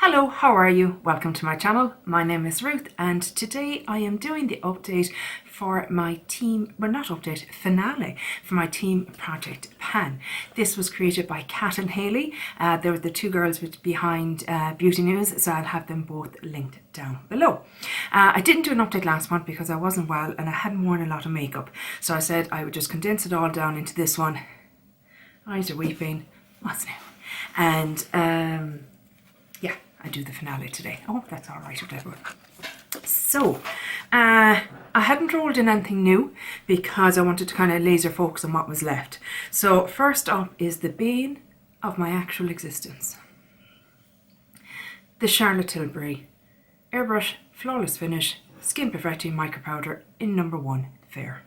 Hello, how are you? Welcome to my channel. My name is Ruth and today I am doing the update for my team, well not update, finale for my team project pan. This was created by Kat and Hailey. They were the two girls behind Beauty News, so I'll have them both linked down below. I didn't do an update last month because I wasn't well and I hadn't worn a lot of makeup. So I said I would just condense it all down into this one. Eyes are weeping, what's new? And yeah, I do the finale today. Oh, that's all right, whatever. So, I hadn't rolled in anything new because I wanted to kind of laser focus on what was left. So first up is the bane of my actual existence. The Charlotte Tilbury Airbrush Flawless Finish Skin Perfecting Micro Powder in number 1 Fair.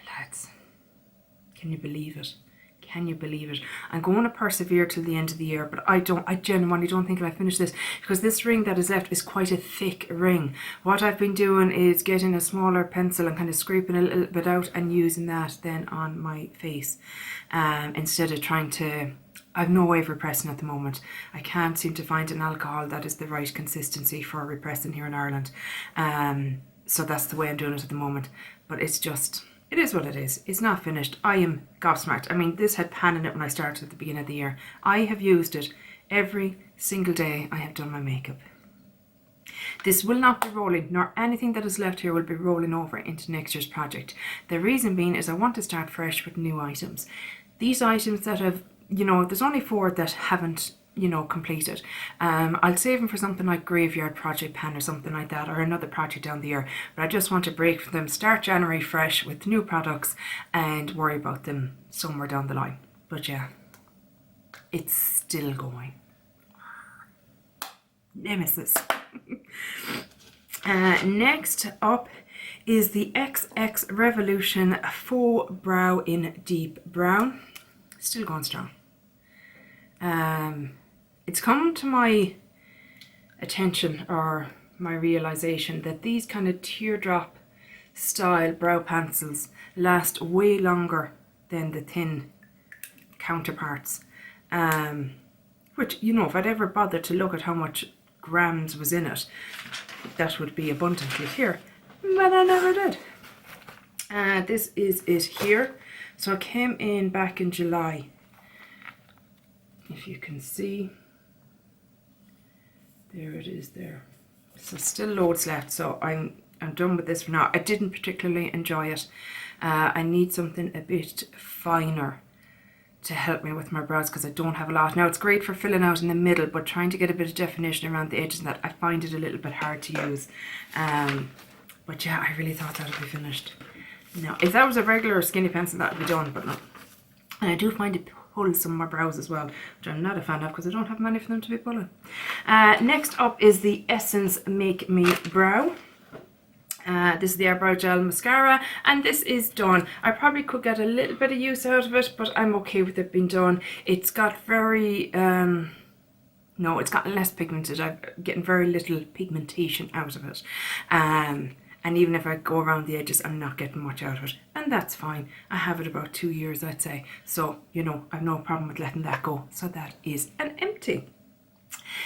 Lads, can you believe it? Can you believe it? I'm going to persevere till the end of the year, but I genuinely don't think I'll finish this because this ring that is left is quite a thick ring. What I've been doing is getting a smaller pencil and kind of scraping a little bit out and using that then on my face instead of trying to... I've no way of repressing at the moment. I can't seem to find an alcohol that is the right consistency for repressing here in Ireland. So that's the way I'm doing it at the moment. But it's just... It is what it is. It's not finished. I am gobsmacked. I mean, this had pan in it when I started at the beginning of the year. I have used it every single day I have done my makeup. This will not be rolling, nor anything that is left here will be rolling over into next year's project. The reason being is I want to start fresh with new items. These items that have, you know, there's only 4 that haven't, you know, completed. I'll save them for something like Graveyard Project Pan or something like that, or another project down the year, but I just want to break from them, start January fresh with new products and worry about them somewhere down the line. But yeah, it's still going. Nemesis. Next up is the XX Revolution Faux Brow in Deep Brown. Still going strong. It's come to my attention, or my realization, that these kind of teardrop style brow pencils last way longer than the thin counterparts. Which, you know, if I'd ever bothered to look at how much grams was in it, that would be abundantly clear, but I never did. This is it here. So it came in back in July. If you can see, there it is there. So still loads left, so I'm done with this for now. I didn't particularly enjoy it. I need something a bit finer to help me with my brows because I don't have a lot. Now it's great for filling out in the middle, but trying to get a bit of definition around the edges and that, I find it a little bit hard to use. But yeah, I really thought that would be finished. Now, if that was a regular skinny pencil, that would be done, but no. And I do find it pulls some of my brows as well, which I'm not a fan of because I don't have many for them to be pulling. Next up is the Essence Make Me Brow. This is the Eyebrow Gel mascara, and this is done. I probably could get a little bit of use out of it, but I'm okay with it being done. It's got very no, it's gotten less pigmented. I'm getting very little pigmentation out of it. And even if I go around the edges, I'm not getting much out of it. And that's fine. I have it about 2 years, I'd say. So, you know, I've no problem with letting that go. So that is an empty.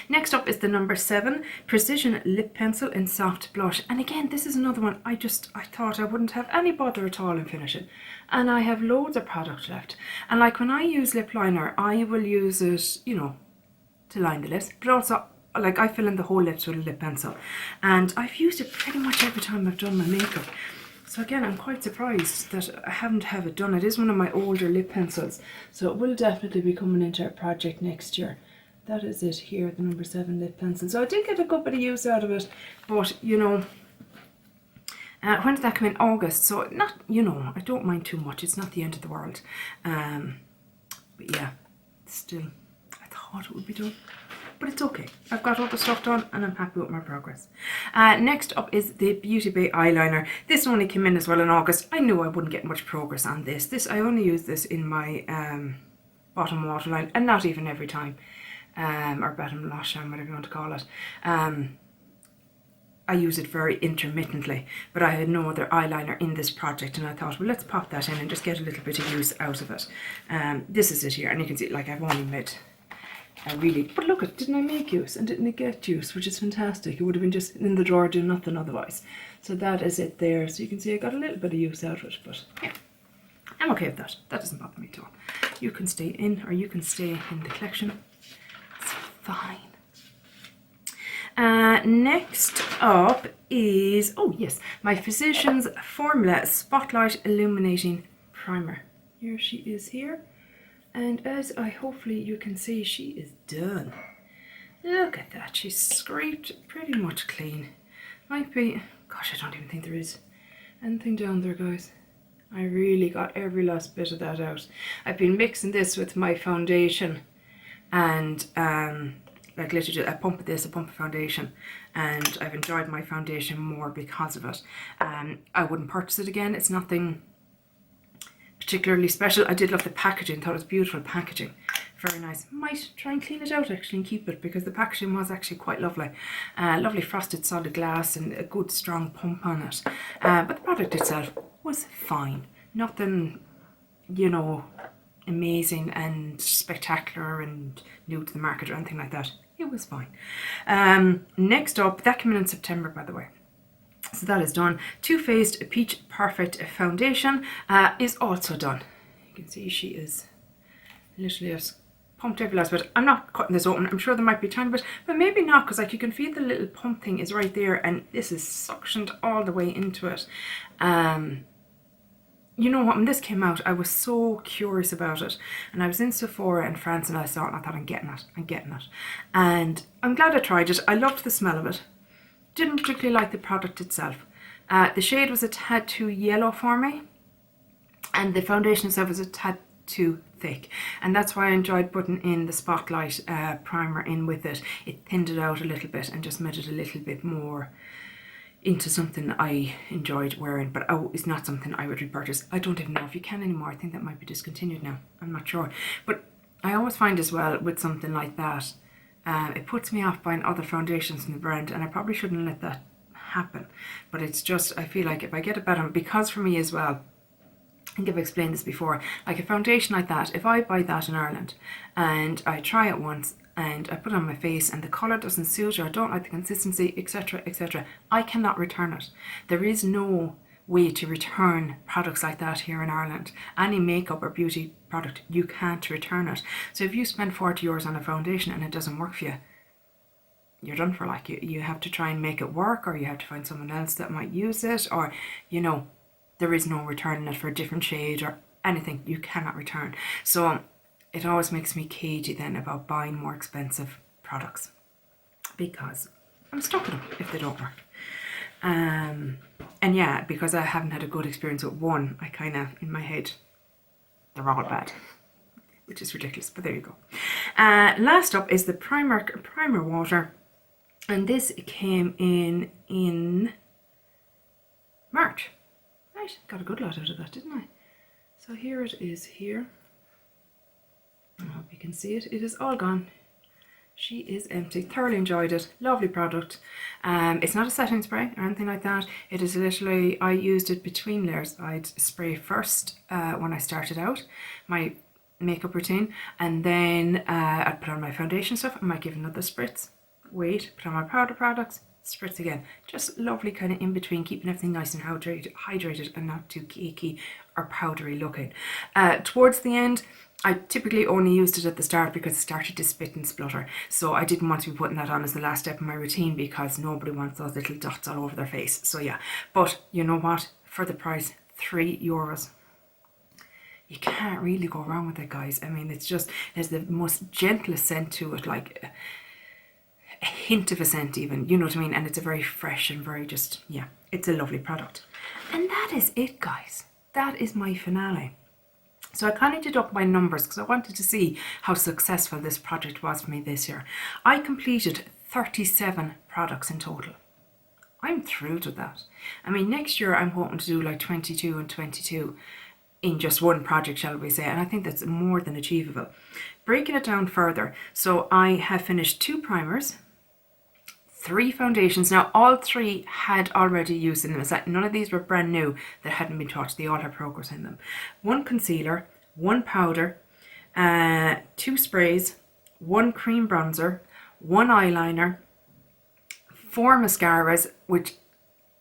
Next up is the number 7 Precision Lip Pencil in Soft Blush. And again, this is another one I thought I wouldn't have any bother at all in finishing. And I have loads of product left. And like when I use lip liner, I will use it, you know, to line the lips. But also, like, I fill in the whole lips with a lip pencil, and I've used it pretty much every time I've done my makeup. So again, I'm quite surprised that I haven't have it done. It is one of my older lip pencils, so it will definitely be coming into a project next year. That is it here, the number 7 lip pencil. So I did get a good bit of use out of it, but you know, when did that come in? August. So not, you know, I don't mind too much. It's not the end of the world. But yeah, still, I thought it would be done. But it's okay. I've got all the stuff done and I'm happy with my progress. Next up is the Beauty Bay Eyeliner. This only came in as well in August. I knew I wouldn't get much progress on this. I only use this in my bottom waterline, and not even every time. Or bottom lash line, whatever you want to call it. I use it very intermittently, but I had no other eyeliner in this project, and I thought, well, let's pop that in and just get a little bit of use out of it. This is it here, and you can see, like, I've only made but look, didn't I make use and didn't it get use, which is fantastic. It would have been just in the drawer doing nothing otherwise. So that is it there. So you can see I got a little bit of use out of it, but yeah, I'm okay with that. That doesn't bother me at all. You can stay in or you can stay in the collection. It's fine. Next up is, oh yes, my Physicians Formula Spotlight Illuminating Primer. Here she is here. And as hopefully you can see, she is done. Look at that, she's scraped pretty much clean. Might be, gosh, I don't even think there is anything down there, guys. I really got every last bit of that out. I've been mixing this with my foundation and like literally a pump of this, a pump of foundation, and I've enjoyed my foundation more because of it. I wouldn't purchase it again. It's nothing particularly special. I did love the packaging, thought it was beautiful packaging, very nice. Might try and clean it out actually and keep it, because the packaging was actually quite lovely. Lovely frosted solid glass and a good strong pump on it, but the product itself was fine. Nothing, you know, amazing and spectacular and new to the market or anything like that. It was fine. Next up, that came in September, by the way. So that is done. Too Faced Peach Perfect Foundation is also done. You can see she is literally just pumped every last bit. I'm not cutting this open. I'm sure there might be a tiny bit, but maybe not, because like you can feel the little pump thing is right there, and this is suctioned all the way into it. You know what, when this came out, I was so curious about it, and I was in Sephora in France and I saw it and I thought, I'm getting it. And I'm glad I tried it. I loved the smell of it. Didn't particularly like the product itself. The shade was a tad too yellow for me, and the foundation itself was a tad too thick, and that's why I enjoyed putting in the Spotlight primer in with it. It thinned it out a little bit and just made it a little bit more into something I enjoyed wearing, but it's not something I would repurchase. I don't even know if you can anymore. I think that might be discontinued now. I'm not sure. But I always find as well with something like that, it puts me off buying other foundations from the brand, and I probably shouldn't let that happen. But it's just, I feel like if I get a better, because for me as well, I think I've explained this before, like a foundation like that, if I buy that in Ireland and I try it once and I put it on my face and the colour doesn't suit, or I don't like the consistency, etc, etc, I cannot return it. There is no way to return products like that here in Ireland. Any makeup or beauty product, you can't return it. So if you spend 40 euros on a foundation and it doesn't work for you, you're done for. Like you have to try and make it work, or you have to find someone else that might use it, or you know, there is no returning it for a different shade or anything. You cannot return. So it always makes me cagey then about buying more expensive products, because I'm stuck with them if they don't work. And yeah, because I haven't had a good experience with one, I kind of, in my head, they're all bad, which is ridiculous, but there you go. Last up is the Primark Primer Water, and this came in March. Right, got a good lot out of that, didn't I? So here it is here. I hope you can see it. It is all gone. She is empty. Thoroughly enjoyed it. Lovely product. It's not a setting spray or anything like that. It is literally, I used it between layers. I'd spray first when I started out my makeup routine, and then I'd put on my foundation stuff. I might give another spritz. Wait, put on my powder products. Spritz again. Just lovely kind of in between, keeping everything nice and hydrated and not too cakey or powdery looking. Towards the end, I typically only used it at the start because it started to spit and splutter. So I didn't want to be putting that on as the last step in my routine, because nobody wants those little dots all over their face. So yeah, but you know what? For the price, €3. You can't really go wrong with it, guys. I mean, it's just, there's the most gentlest scent to it, like a hint of a scent even, you know what I mean? And it's a very fresh and very just, yeah, it's a lovely product. And that is it, guys. That is my finale. So I kind of did up my numbers because I wanted to see how successful this project was for me this year. I completed 37 products in total. I'm thrilled with that. I mean, next year I'm hoping to do like 22 and 22 in just one project, shall we say, and I think that's more than achievable. Breaking it down further, so I have finished 2 primers, 3 foundations. Now all 3 had already used in them. It's like none of these were brand new that hadn't been touched. They all had progress in them. 1 concealer, 1 powder, 2 sprays, 1 cream bronzer, 1 eyeliner, 4 mascaras, which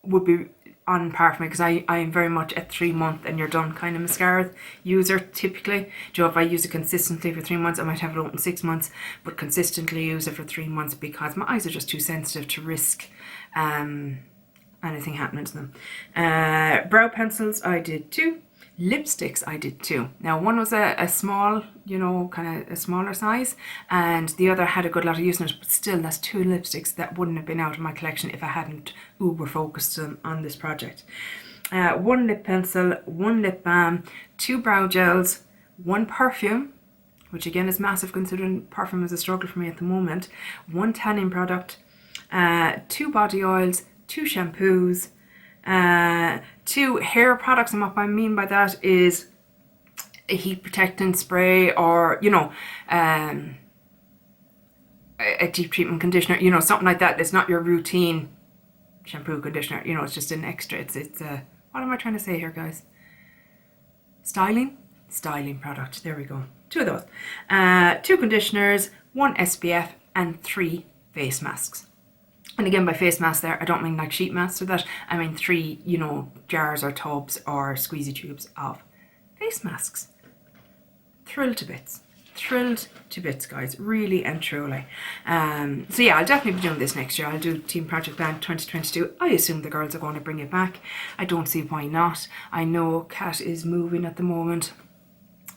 would be on par for me because I am very much a 3-month and you're done kind of mascara user typically. Do you know, if I use it consistently for 3 months, I might have it open 6 months, but consistently use it for 3 months because my eyes are just too sensitive to risk anything happening to them. Brow pencils, I did 2. Lipsticks, I did 2. Now one was a small, you know, kind of a smaller size, and the other had a good lot of use in it, but still that's 2 lipsticks that wouldn't have been out of my collection if I hadn't uber focused on this project. 1 lip pencil, 1 lip balm, 2 brow gels, 1 perfume, which again is massive considering perfume is a struggle for me at the moment, 1 tanning product, 2 body oils, 2 shampoos, 2 hair products. And what I mean by that is a heat protectant spray, or you know, a deep treatment conditioner, you know, something like that. It's not your routine shampoo, conditioner, you know, it's just an extra. It's what am I trying to say here, guys? Styling product. There we go. 2 of those. 2 conditioners, 1 SPF, and 3 face masks. And again, by face mask there, I don't mean like sheet masks or that. I mean 3, you know, jars or tubs or squeezy tubes of face masks. Thrilled to bits. Thrilled to bits, guys. Really and truly. So yeah, I'll definitely be doing this next year. I'll do Team Project Pan 2022. I assume the girls are going to bring it back. I don't see why not. I know Kat is moving at the moment,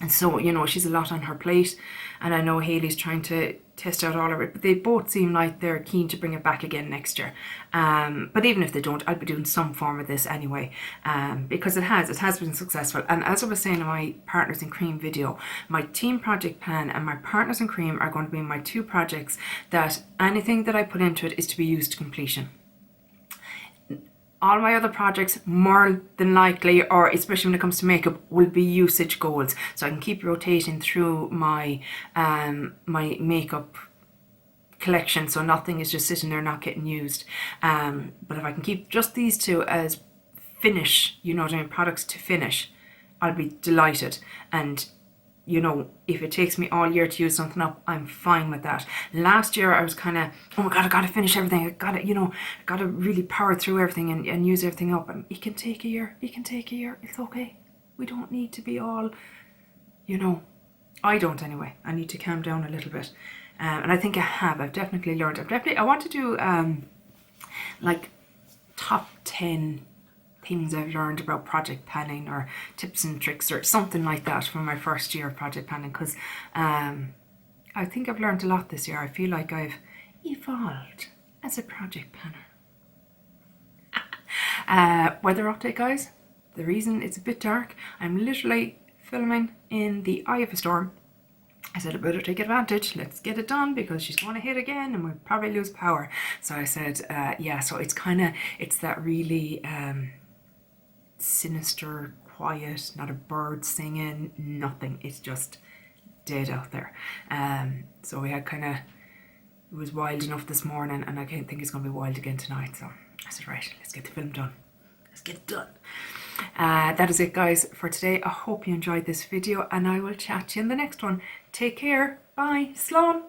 and so, you know, she's a lot on her plate, and I know Hailey's trying to test out all of it, but they both seem like they're keen to bring it back again next year. But even if they don't, I'll be doing some form of this anyway, because it has been successful. And as I was saying in my Partners in Cream video, my Team Project Pan and my Partners in Cream are going to be my 2 projects that anything that I put into it is to be used to completion. All my other projects, more than likely, or especially when it comes to makeup, will be usage goals. So I can keep rotating through my my makeup collection, so nothing is just sitting there not getting used. But if I can keep just these 2 as finish, you know what I mean, products to finish, I'll be delighted. And you know, if it takes me all year to use something up, I'm fine with that. Last year I was kind of, oh my god, I gotta finish everything, I gotta, you know, I gotta really power through everything and use everything up. And it can take a year, it's okay. We don't need to be all, you know, I don't anyway. I need to calm down a little bit. And I think I've definitely learned. I want to do like top 10 things I've learned about project panning, or tips and tricks, or something like that from my first year of project panning, because I think I've learned a lot this year. I feel like I've evolved as a project panner. Weather update, guys. The reason it's a bit dark, I'm literally filming in the eye of a storm. I said I better take advantage, let's get it done, because she's going to hit again and we'll probably lose power. So I said, yeah, so it's that really sinister, quiet, not a bird singing, nothing. It's just dead out there. So we had it was wild enough this morning, and I can't think it's going to be wild again tonight. So I said, right, let's get the film done. Let's get it done. That is it, guys, for today. I hope you enjoyed this video, and I will chat to you in the next one. Take care. Bye. Slán.